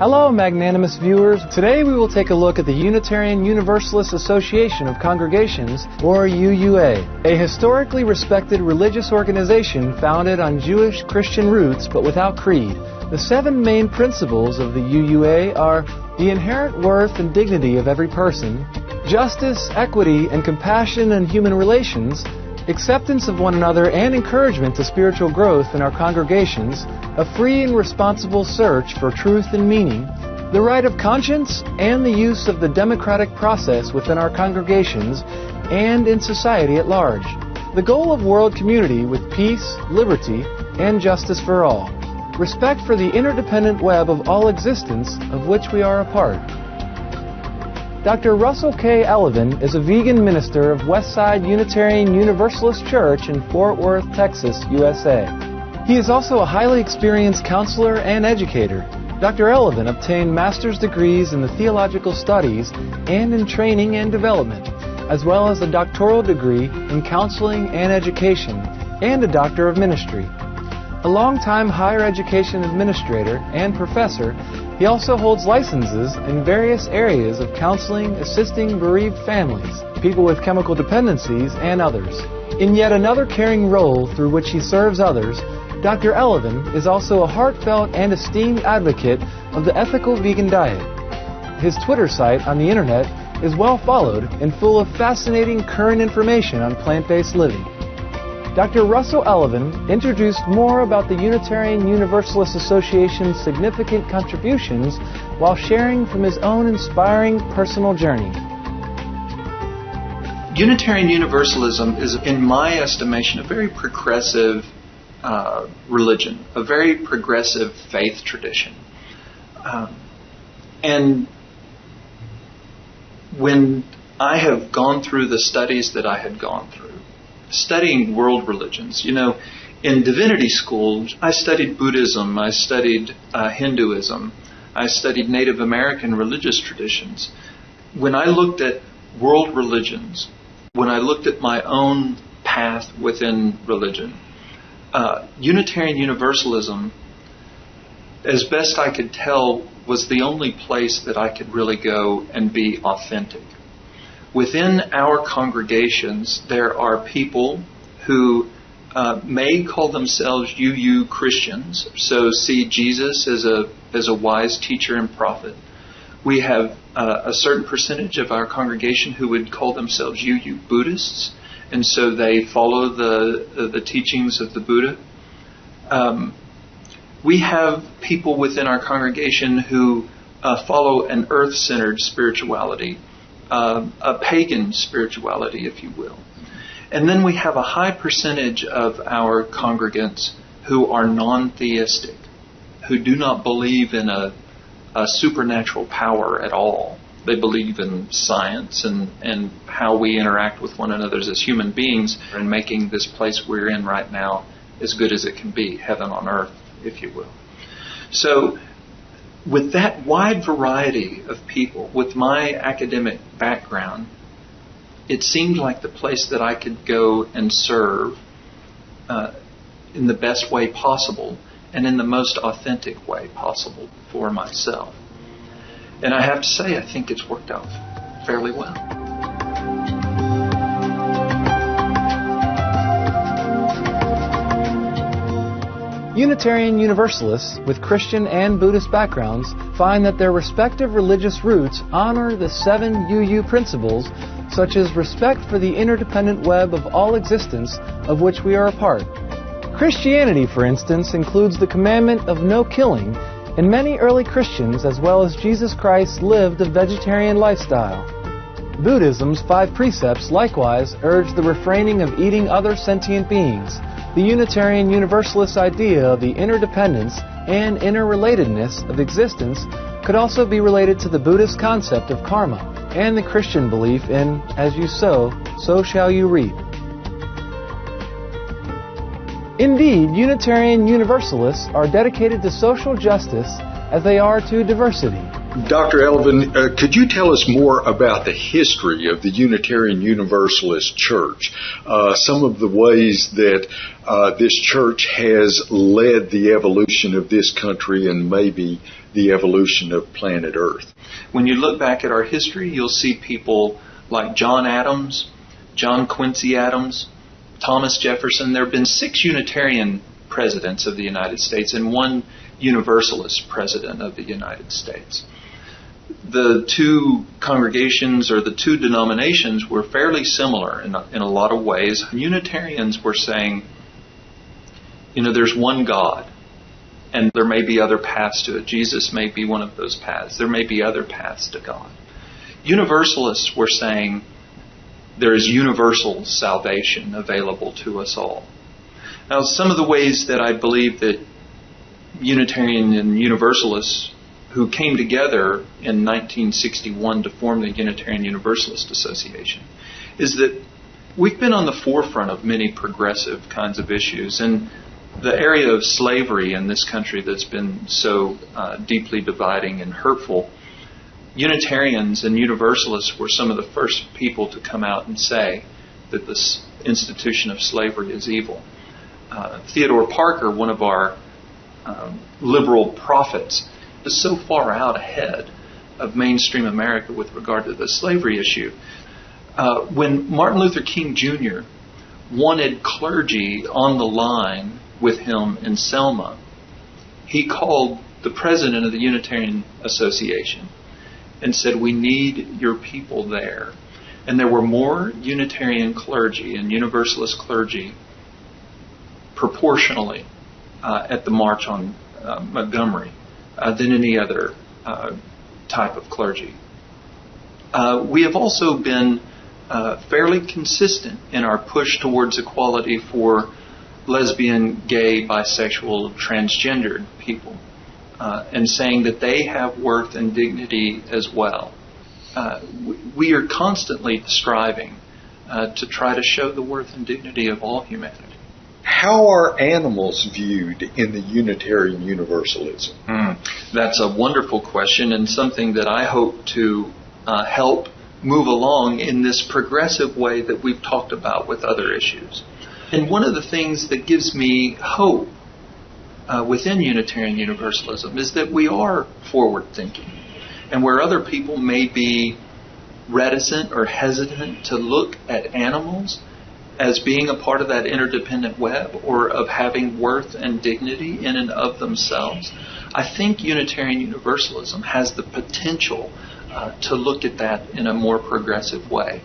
Hello, magnanimous viewers. Today we will take a look at the Unitarian Universalist Association of Congregations, or UUA, a historically respected religious organization founded on Jewish Christian roots but without creed. The 7 main principles of the UUA are the inherent worth and dignity of every person, justice, equity, and compassion in human relations, acceptance of one another and encouragement to spiritual growth in our congregations, a free and responsible search for truth and meaning, the right of conscience, and the use of the democratic process within our congregations and in society at large. The goal of world community with peace, liberty, and justice for all. Respect for the interdependent web of all existence of which we are a part. Dr. Russell K. Elleven is a vegan minister of Westside Unitarian Universalist Church in Fort Worth, Texas, USA. He is also a highly experienced counselor and educator. Dr. Elleven obtained master's degrees in the theological studies and in training and development, as well as a doctoral degree in counseling and education, and a doctor of ministry. A longtime higher education administrator and professor, he also holds licenses in various areas of counseling, assisting bereaved families, people with chemical dependencies, and others. In yet another caring role through which he serves others, Dr. Elleven is also a heartfelt and esteemed advocate of the ethical vegan diet. His Twitter site on the internet is well followed and full of fascinating current information on plant-based living. Dr. Russell Elleven introduced more about the Unitarian Universalist Association's significant contributions while sharing from his own inspiring personal journey. Unitarian Universalism is, in my estimation, a very progressive religion, a very progressive faith tradition. And when I have gone through the studies that I had gone through, studying world religions, in divinity school, I studied Buddhism, I studied Hinduism, I studied Native American religious traditions. When I looked at world religions, when I looked at my own path within religion, Unitarian Universalism, as best I could tell, was the only place that I could really go and be authentic. Within our congregations, there are people who may call themselves UU Christians, so see Jesus as a wise teacher and prophet. We have a certain percentage of our congregation who would call themselves UU Buddhists, and so they follow the teachings of the Buddha. We have people within our congregation who follow an earth-centered spirituality, a pagan spirituality, if you will. And then we have a high percentage of our congregants who are non-theistic, who do not believe in a supernatural power at all. They believe in science and how we interact with one another as human beings and making this place we're in right now as good as it can be, heaven on earth, if you will. So with that wide variety of people, with my academic background, it seemed like the place that I could go and serve in the best way possible and in the most authentic way possible for myself. And I have to say, I think it's worked out fairly well. Unitarian Universalists with Christian and Buddhist backgrounds find that their respective religious roots honor the 7 UU principles, such as respect for the interdependent web of all existence of which we are a part. Christianity, for instance, includes the commandment of no killing, and many early Christians, as well as Jesus Christ, lived a vegetarian lifestyle. Buddhism's 5 precepts likewise urge the refraining of eating other sentient beings. The Unitarian Universalist idea of the interdependence and interrelatedness of existence could also be related to the Buddhist concept of karma and the Christian belief in, as you sow, so shall you reap. Indeed, Unitarian Universalists are dedicated to social justice as they are to diversity. Dr. Elleven, could you tell us more about the history of the Unitarian Universalist Church? Some of the ways that this church has led the evolution of this country and maybe the evolution of planet Earth. When you look back at our history, you'll see people like John Adams, John Quincy Adams, Thomas Jefferson. There have been 6 Unitarian presidents of the United States and 1 Universalist president of the United States. The 2 congregations or the 2 denominations were fairly similar in a lot of ways. Unitarians were saying, there's one God, and there may be other paths to it. Jesus may be one of those paths. There may be other paths to God. Universalists were saying there is universal salvation available to us all. Now, some of the ways that I believe that Unitarian and Universalists who came together in 1961 to form the Unitarian Universalist Association is that we've been on the forefront of many progressive kinds of issues. And the area of slavery in this country that's been so deeply dividing and hurtful, Unitarians and Universalists were some of the first people to come out and say that this institution of slavery is evil. Theodore Parker, one of our liberal prophets, is so far out ahead of mainstream America with regard to the slavery issue. When Martin Luther King Jr. wanted clergy on the line with him in Selma, he called the president of the Unitarian Association and said, "We need your people there." And there were more Unitarian clergy and Universalist clergy proportionally at the March on Montgomery than any other type of clergy. We have also been fairly consistent in our push towards equality for lesbian, gay, bisexual, transgendered people, and saying that they have worth and dignity as well. We are constantly striving to try to show the worth and dignity of all humanity. How are animals viewed in the Unitarian Universalism? That's a wonderful question, and something that I hope to help move along in this progressive way that we've talked about with other issues. And one of the things that gives me hope within Unitarian Universalism is that we are forward-thinking. And where other people may be reticent or hesitant to look at animals as being a part of that interdependent web or of having worth and dignity in and of themselves, I think Unitarian Universalism has the potential to look at that in a more progressive way.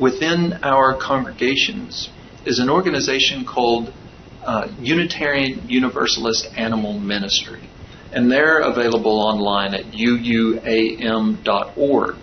Within our congregations is an organization called Unitarian Universalist Animal Ministry, and they're available online at uuam.org.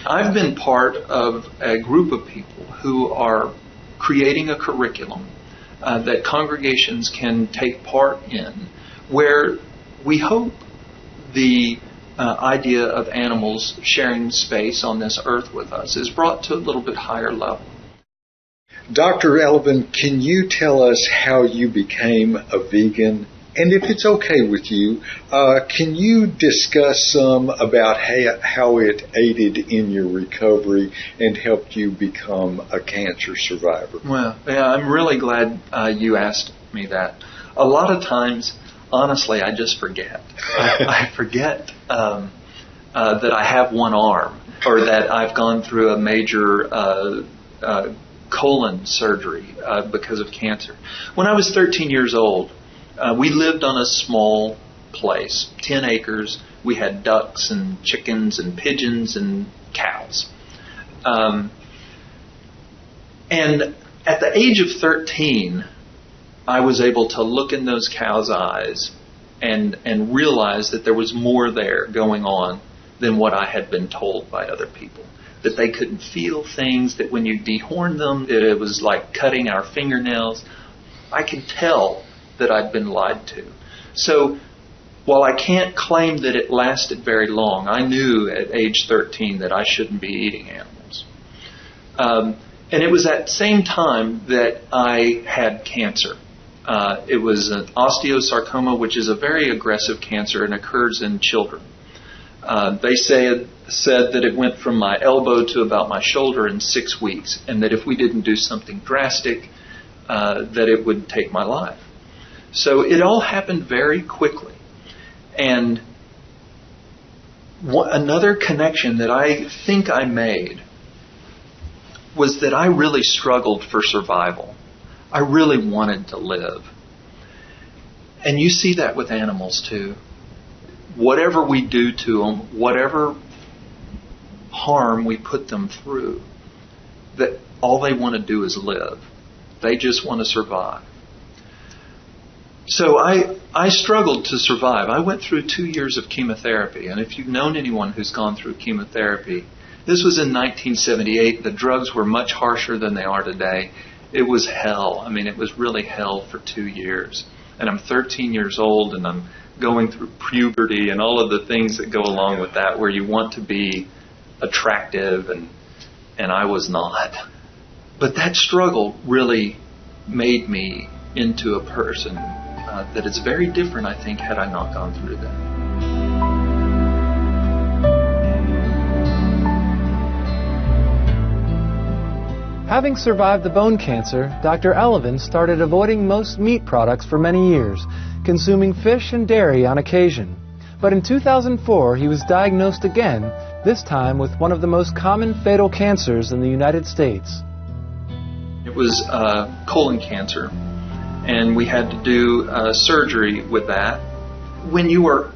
I've been part of a group of people who are creating a curriculum that congregations can take part in, where we hope the idea of animals sharing space on this earth with us is brought to a little bit higher level. Dr. Elleven, can you tell us how you became a vegan? And if it's okay with you, can you discuss some about how it aided in your recovery and helped you become a cancer survivor? Well, yeah, I'm really glad you asked me that. A lot of times, honestly, I just forget. I forget that I have one arm, or that I've gone through a major colon surgery because of cancer. When I was 13 years old, we lived on a small place, 10 acres. We had ducks and chickens and pigeons and cows. And at the age of 13, I was able to look in those cows' eyes and realize that there was more there going on than what I had been told by other people. That they couldn't feel things, that when you dehorned them, that it was like cutting our fingernails. I could tell that I'd been lied to. So while I can't claim that it lasted very long, I knew at age 13 that I shouldn't be eating animals. And it was at the same time that I had cancer. It was an osteosarcoma, which is a very aggressive cancer and occurs in children. They said that it went from my elbow to about my shoulder in 6 weeks, and that if we didn't do something drastic, that it would take my life. So it all happened very quickly. And another connection that I think I made was that I really struggled for survival. I really wanted to live. And you see that with animals too. Whatever we do to them, whatever harm we put them through, that all they want to do is live. They just want to survive. So I struggled to survive. I went through 2 years of chemotherapy. And if you've known anyone who's gone through chemotherapy, this was in 1978. The drugs were much harsher than they are today. It was hell. I mean, it was really hell for 2 years. And I'm 13 years old, and I'm going through puberty and all of the things that go along with that, where you want to be attractive, and I was not. But that struggle really made me into a person that is very different, I think, had I not gone through that. Having survived the bone cancer, Dr. Elleven started avoiding most meat products for many years, consuming fish and dairy on occasion. But in 2004, he was diagnosed again, this time with one of the most common fatal cancers in the United States. It was colon cancer, and we had to do surgery with that. When you are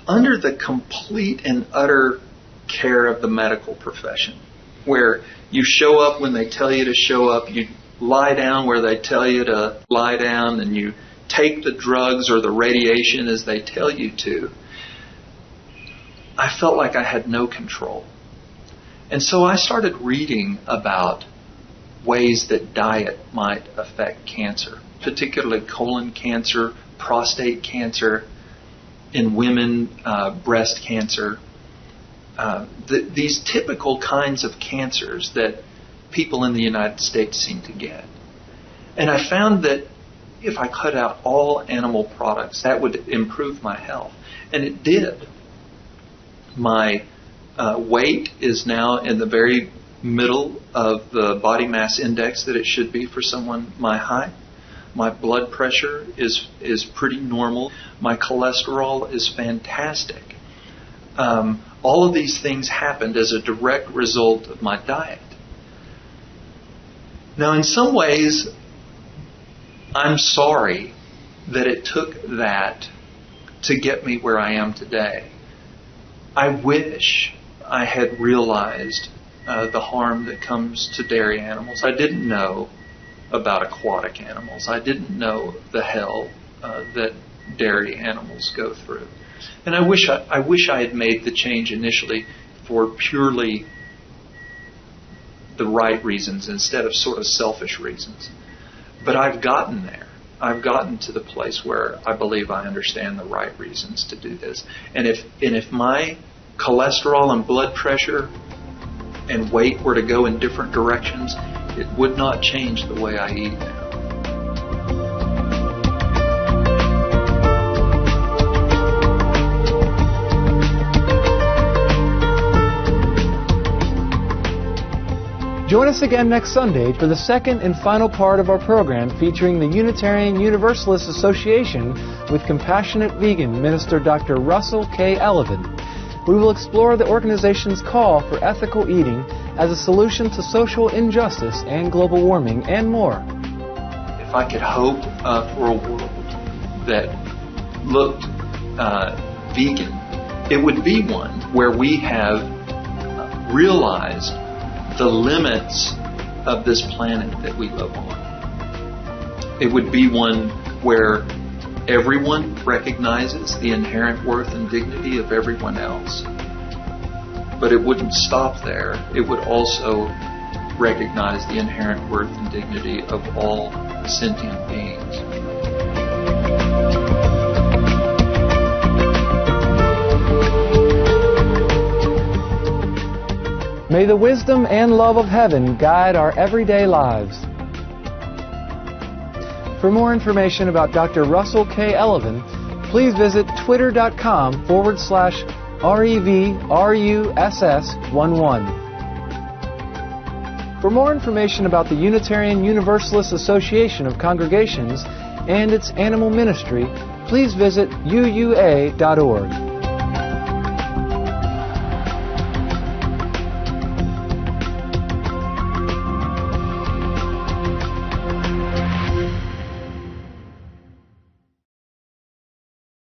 under the complete and utter care of the medical profession, where you show up when they tell you to show up, you lie down where they tell you to lie down, and you take the drugs or the radiation as they tell you to, I felt like I had no control. And so I started reading about ways that diet might affect cancer, particularly colon cancer, prostate cancer, in women, breast cancer. These typical kinds of cancers that people in the United States seem to get. And I found that if I cut out all animal products, that would improve my health. And it did. My weight is now in the very middle of the body mass index that it should be for someone my height. My blood pressure is pretty normal. My cholesterol is fantastic. All of these things happened as a direct result of my diet. Now, in some ways, I'm sorry that it took that to get me where I am today. I wish I had realized the harm that comes to dairy animals. I didn't know about aquatic animals. I didn't know the hell that dairy animals go through. And I wish I had made the change initially for purely the right reasons instead of sort of selfish reasons. But I've gotten there. I've gotten to the place where I believe I understand the right reasons to do this. And if my cholesterol and blood pressure and weight were to go in different directions, it would not change the way I eat now. Join us again next Sunday for the second and final part of our program featuring the Unitarian Universalist Association with compassionate vegan minister Dr. Russell K. Elleven. We will explore the organization's call for ethical eating as a solution to social injustice and global warming and more. If I could hope for a world that looked vegan, it would be one where we have realized the limits of this planet that we live on. It would be one where everyone recognizes the inherent worth and dignity of everyone else. But it wouldn't stop there. It would also recognize the inherent worth and dignity of all sentient beings. May the wisdom and love of heaven guide our everyday lives. For more information about Dr. Russell K. Elleven, please visit twitter.com/ REVRUSS11. For more information about the Unitarian Universalist Association of Congregations and its animal ministry, please visit UUA.org.